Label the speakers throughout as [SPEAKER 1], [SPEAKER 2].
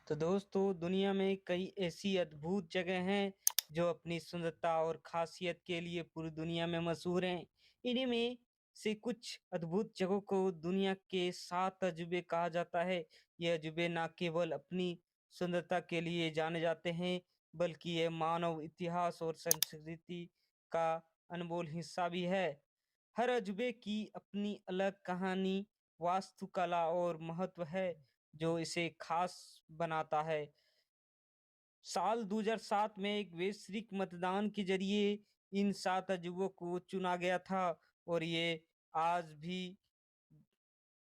[SPEAKER 1] तो दोस्तों दुनिया में कई ऐसी अद्भुत जगह हैं जो अपनी सुंदरता और खासियत के लिए पूरी दुनिया में मशहूर हैं। इन्हीं में से कुछ अद्भुत जगहों को दुनिया के 7 अजूबे कहा जाता है। ये अजूबे न केवल अपनी सुंदरता के लिए जाने जाते हैं, बल्कि ये मानव इतिहास और संस्कृति का अनमोल हिस्सा भी है। हर अजूबे की अपनी अलग कहानी, वास्तुकला और महत्व है, जो इसे खास बनाता है। साल 2007 में एक वैश्विक मतदान के जरिए इन 7 अजूबों को चुना गया था और ये आज भी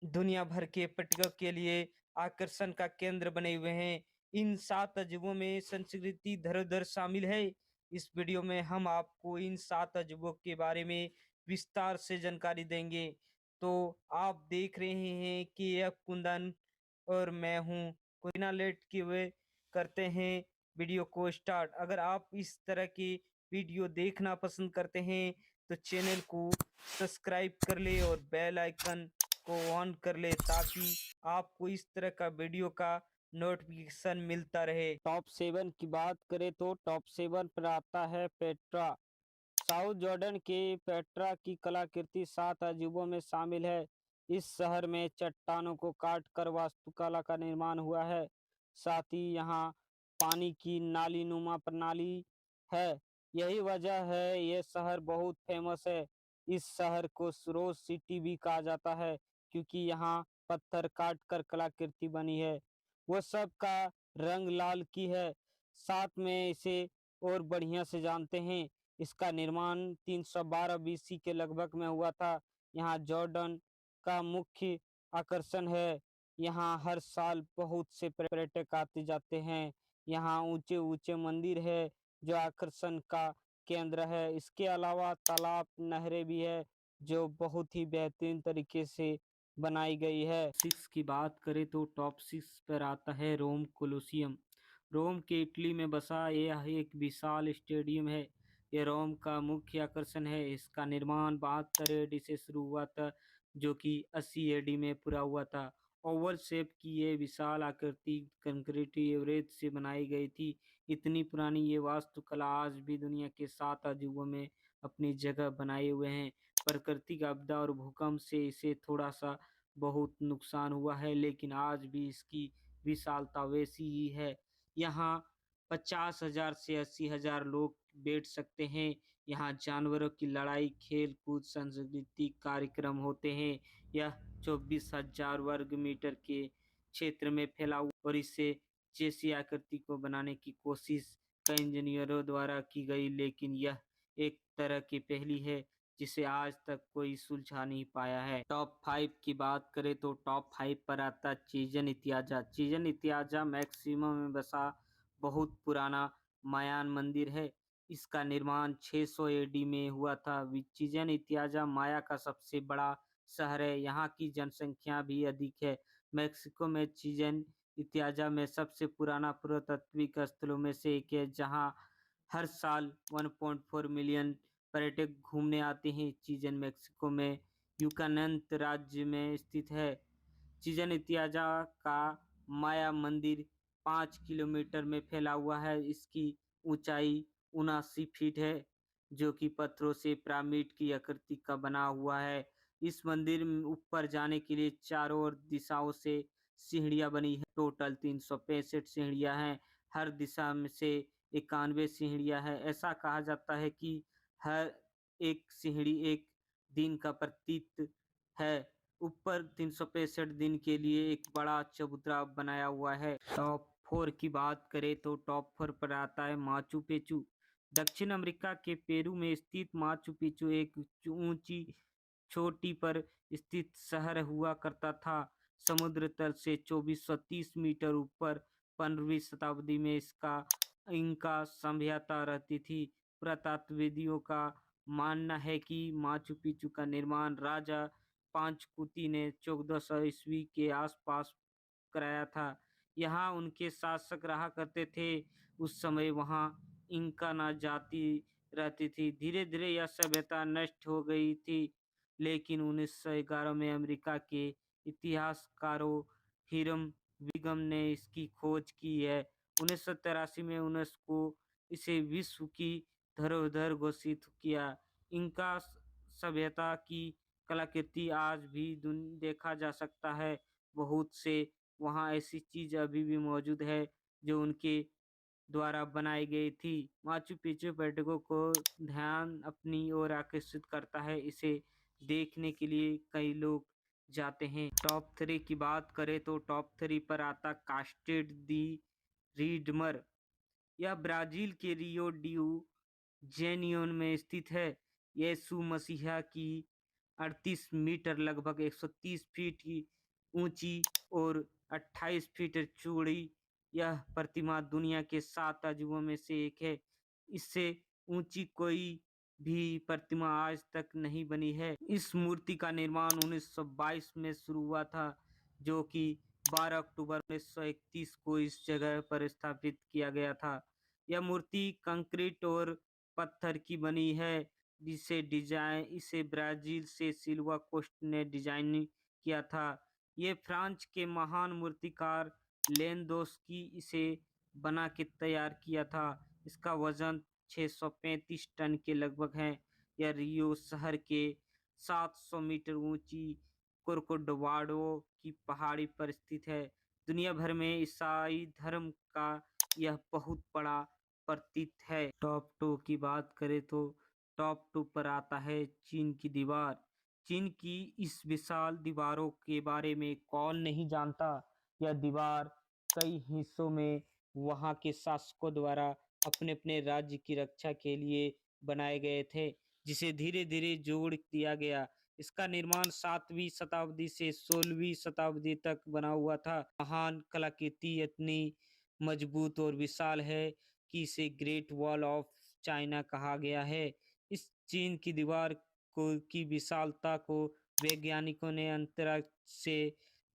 [SPEAKER 1] दुनिया भर के पर्यटकों के लिए आकर्षण का केंद्र बने हुए हैं। इन 7 अजूबों में संस्कृति धरोहर शामिल है। इस वीडियो में हम आपको इन 7 अजूबों के बारे में विस्तार से जानकारी देंगे। तो आप देख रहे हैं कि यह कुंदन और मैं हूँ। कोई ना लेट के हुए करते हैं वीडियो को स्टार्ट। अगर आप इस तरह की वीडियो देखना पसंद करते हैं तो चैनल को सब्सक्राइब कर ले और बेल आइकन को ऑन कर ले, ताकि आपको इस तरह का वीडियो का नोटिफिकेशन मिलता रहे। टॉप 7 की बात करें तो टॉप 7 पर आता है पेट्रा। साउथ जॉर्डन के पेट्रा की कलाकृति 7 अजूबों में शामिल है। इस शहर में चट्टानों को काटकर वास्तुकला का निर्माण हुआ है। साथ ही यहाँ पानी की नाली नुमा प्रणाली है। यही वजह है यह शहर बहुत फेमस है। इस शहर को रोज सिटी भी कहा जाता है, क्योंकि यहाँ पत्थर काट कर कलाकृति बनी है। वो सब का रंग लाल की है। साथ में इसे और बढ़िया से जानते हैं। इसका निर्माण 312 बीसी के लगभग में हुआ था। यहाँ जॉर्डन का मुख्य आकर्षण है। यहाँ हर साल बहुत से पर्यटक आते जाते हैं। यहाँ ऊंचे ऊंचे मंदिर है जो आकर्षण का केंद्र है। इसके अलावा तालाब, नहरें भी है जो बहुत ही बेहतरीन तरीके से बनाई गई है। 6 की बात करें तो टॉप 6 पर आता है रोम कोलोसियम। रोम के इटली में बसा यह एक विशाल स्टेडियम है। यह रोम का मुख्य आकर्षण है। इसका निर्माण 72 एडी से शुरू हुआ था, जो कि 80 एडी में पूरा हुआ था। ओवल शेप की ये विशाल आकृति कंक्रीट एवरेज से बनाई गई थी। इतनी पुरानी ये वास्तुकला आज भी दुनिया के 7 अजूबों में अपनी जगह बनाए हुए हैं। प्राकृतिक आपदा और भूकंप से इसे थोड़ा सा बहुत नुकसान हुआ है, लेकिन आज भी इसकी विशालता वैसी ही है। यहाँ 50,000 से 80,000 लोग बैठ सकते हैं। यहाँ जानवरों की लड़ाई, खेल कूद, सांस्कृतिक कार्यक्रम होते हैं। यह 24,000 वर्ग मीटर के क्षेत्र में फैला हुआ और इसे जैसी आकृति को बनाने की कोशिश कई इंजीनियरों द्वारा की गई, लेकिन यह एक तरह की पहेली है जिसे आज तक कोई सुलझा नहीं पाया है। टॉप 5 की बात करें तो टॉप 5 पर आता चीजन इतियाजा। चीजन इतियाजा मैक्सिमम में बसा बहुत पुराना मायान मंदिर है। इसका निर्माण 600 एडी में हुआ था। चिचिन इतियाजा माया का सबसे बड़ा शहर है। यहाँ की जनसंख्या भी अधिक है। मेक्सिको में चिचिन इतियाजा में सबसे पुराना पुरातात्विक स्थलों में से एक है, जहाँ हर साल 1.4 मिलियन पर्यटक घूमने आते हैं। चिचिन मेक्सिको में युकानन राज्य में स्थित है। चिचिन इतियाजा का माया मंदिर 5 किलोमीटर में फैला हुआ है। इसकी ऊंचाई 79 फीट है, जो कि पत्थरों से पिरामिड की आकृति का बना हुआ है। इस मंदिर में ऊपर जाने के लिए चारों ओर दिशाओं से सीढ़ियां बनी है। टोटल 365 सीढ़ियां हैं। हर दिशा में से 91 सीढ़ियां हैं। ऐसा कहा जाता है कि हर एक सीढ़ी एक दिन का प्रतीत है। ऊपर 365 दिन के लिए एक बड़ा चबूतरा बनाया हुआ है। टॉप 4 की बात करें तो टॉप 4 पर आता है माचू पिच्चू। दक्षिण अमेरिका के पेरू में स्थित माचू पिच्चू एक ऊंची चोटी पर स्थित शहर हुआ करता था। समुद्र तल से 2430 मीटर ऊपर 15वीं शताब्दी में इसका इनका सभ्यता रहती थी। पुरातत्वविदों का मानना है कि माचू पिच्चू का निर्माण राजा पांचकुती ने 1400 ईस्वी के आसपास कराया था। यहाँ उनके शासक रहा करते थे। उस समय वहाँ इंका ना जाति रहती थी। धीरे धीरे यह सभ्यता नष्ट हो गई थी, लेकिन 1911 में अमेरिका के इतिहासकारों हिरम बेगम ने इसकी खोज की है। 1983 में यूनेस्को इसे विश्व की धरोहर घोषित किया। इनका सभ्यता की कलाकृति आज भी देखा जा सकता है। बहुत से वहाँ ऐसी चीज अभी भी मौजूद है जो उनके द्वारा बनाई गई थी। माचू पिच्चू पर्यटकों को ध्यान अपनी ओर आकर्षित करता है। इसे देखने के लिए कई लोग जाते हैं। टॉप थ्री की बात करें तो टॉप थ्री पर आता कास्टेड दी रीडमर। यह ब्राजील के रियो डी जेनियोन में स्थित है। यीशु मसीहा की 38 मीटर लगभग 130 फीट की ऊंची और 28 फीट चौड़ी यह प्रतिमा दुनिया के 7 अजूबों में से एक है। इससे ऊंची कोई भी प्रतिमा आज तक नहीं बनी है। इस मूर्ति का निर्माण 1922 में शुरू हुआ था, जो कि 12 अक्टूबर 1931 को इस जगह पर स्थापित किया गया था। यह मूर्ति कंक्रीट और पत्थर की बनी है, इसे ब्राजील से सिल्वा कोस्ट ने डिजाइन किया था। ये फ्रांस के महान मूर्तिकार लेंदोस्की इसे बना के तैयार किया था। इसका वजन 635 टन के लगभग है। यह रियो शहर के 700 मीटर ऊंची कोर्कोडवाडो की पहाड़ी पर स्थित है। दुनिया भर में ईसाई धर्म का यह बहुत बड़ा प्रतीक है। टॉप टू की बात करें तो टॉप टू पर आता है चीन की दीवार। चीन की इस विशाल दीवारों के बारे में कौन नहीं जानता। यह दीवार कई हिस्सों में वहां के शासकों द्वारा अपने अपने राज्य की रक्षा के लिए बनाए गए थे, जिसे धीरे धीरे जोड़ दिया गया। इसका निर्माण 7वीं शताब्दी से 16वीं शताब्दी तक बना हुआ था। महान कलाकृति इतनी मजबूत और विशाल है कि इसे ग्रेट वॉल ऑफ चाइना कहा गया है। इस चीन की दीवार को की विशालता को वैज्ञानिकों ने अंतरिक्ष से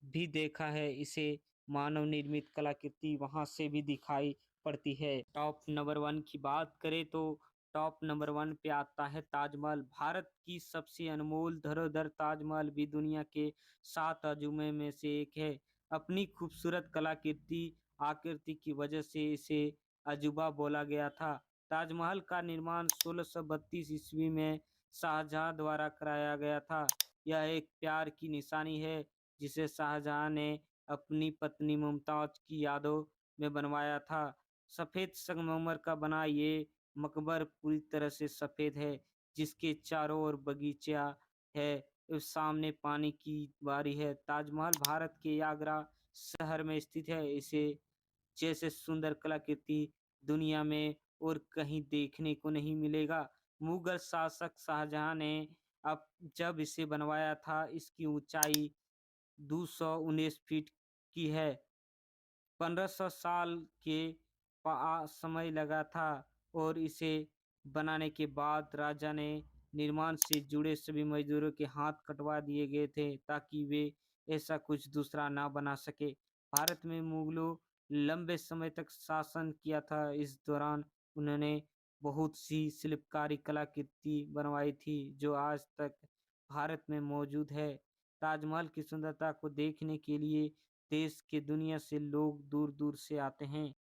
[SPEAKER 1] भी देखा है। इसे मानव निर्मित कलाकृति वहां से भी दिखाई पड़ती है। टॉप नंबर वन की बात करें तो टॉप नंबर वन पे आता है ताजमहल। भारत की सबसे अनमोल धरोहर ताजमहल भी दुनिया के 7 अजूबे में से एक है। अपनी खूबसूरत कलाकृति आकृति की वजह से इसे अजूबा बोला गया था। ताजमहल का निर्माण 1632 ईस्वी में शाहजहां द्वारा कराया गया था। यह एक प्यार की निशानी है जिसे शाहजहां ने अपनी पत्नी मुमताज की यादों में बनवाया था। सफेद संगमरमर का बना ये मकबर पूरी तरह से सफेद है, जिसके चारों ओर बगीचा है और सामने पानी की बारी है। ताजमहल भारत के आगरा शहर में स्थित है। इसे जैसे सुंदर कलाकृति दुनिया में और कहीं देखने को नहीं मिलेगा। मुगल शासक शाहजहां ने अब जब इसे बनवाया था, इसकी ऊंचाई 219 फीट की है। 1500 साल के समय लगा था और इसे बनाने के बाद राजा ने निर्माण से जुड़े सभी मजदूरों के हाथ कटवा दिए गए थे ताकि वे ऐसा कुछ दूसरा ना बना सके। भारत में मुगलों लंबे समय तक शासन किया था। इस दौरान उन्होंने बहुत सी शिल्पकारी कलाकृति बनवाई थी जो आज तक भारत में मौजूद है। ताजमहल की सुंदरता को देखने के लिए देश के दुनिया से लोग दूर दूर से आते हैं।